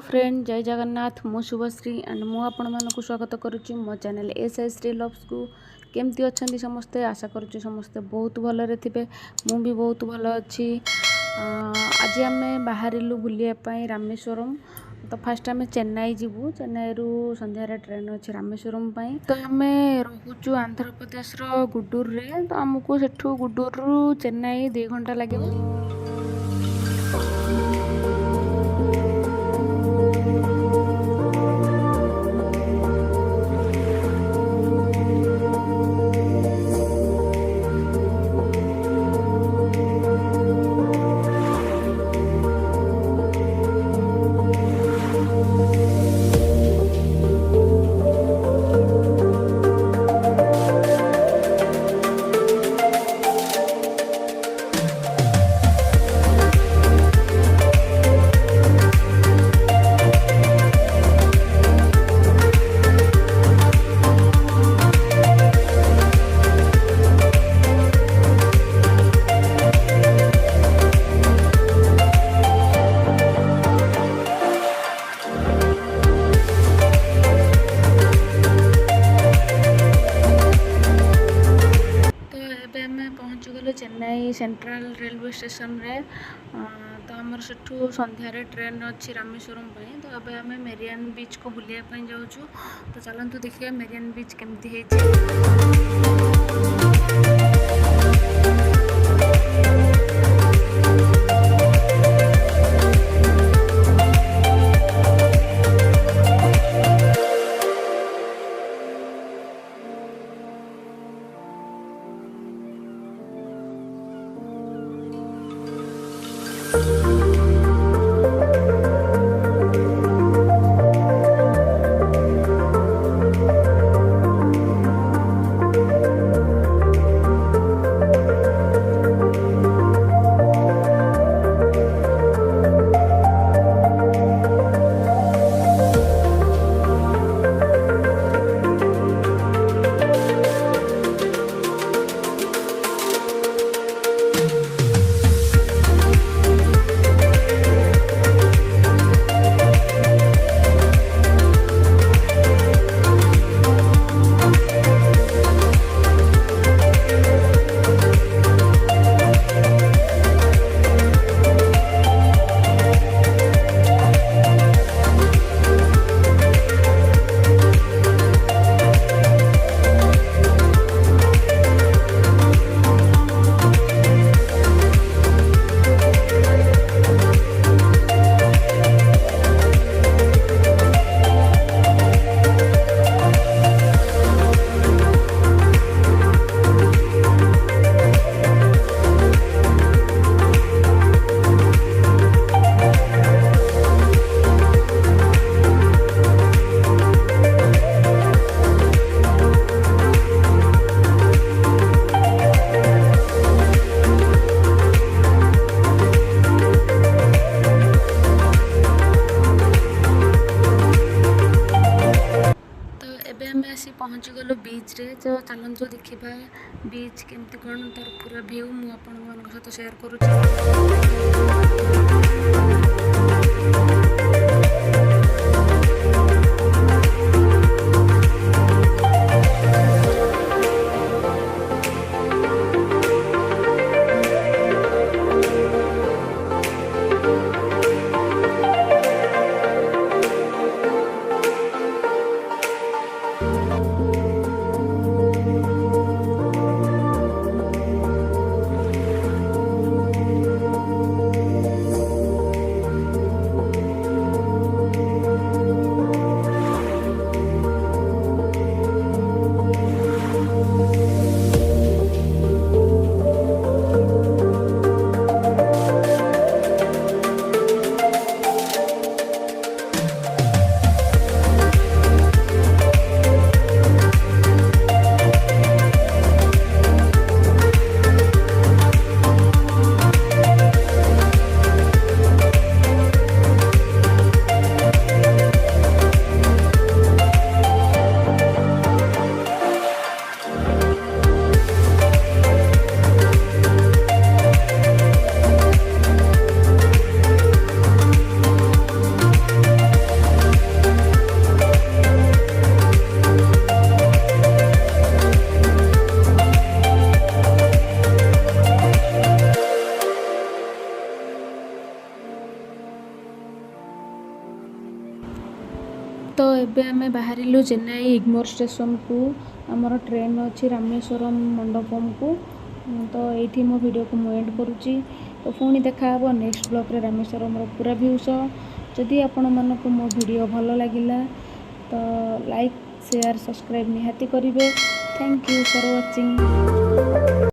Friend जय जगन्नाथ मु Shubhashree and मु आपण मानक स्वागत करुच्ची मो चैनल एस3 लव्स को। केमती अच्छा समस्ते आशा करुच्ची समस्ते बहुत भलरे थे। मु भी बहुत भल अच्छी। आज आम बाहरिलु बुलियापाई रामेश्वरम। तो फास्ट आम चेन्नई जीवु। चेन्नई रु संध्यारे ट्रेन अच्छी रामेश्वरम पाई। तो आम रोचु आंध्र प्रदेश गुडूर रे। तो आमको सेठू गुडूर रु चेन्नई 2 घंटा लगे। पहुँचीगलु चेन्नई सेंट्रल रेलवे स्टेशन रे। तो आमर सेठू संध्यारे ट्रेन अच्छी रामेश्वरम पाई। तो अब आम मेरियान बीच को बुलिया जाऊँ। तो चलतु देखिए मेरियान बीच केमती है। आसी पहुँची गलु बीच रे। तो चलतु देखा बीच केमती कौन तार पूरा व्यू मुझे सहित शेयर करुच्ची। तो एबे आमे बाहरिलु चेन्नई इग्मोर स्टेशन को आमर ट्रेन अच्छी रामेश्वरम मंडपम को। तो ये मो वीडियो को मुझे एंड करुच्ची। तो पुणी देखा नेक्स्ट ब्लॉग रे रामेश्वरम पूरा व्यू सह। जदि आपण मानक मो वीडियो भल लगिला तो लाइक शेयर सब्सक्राइब निहाती करेंगे। Thank you for watching.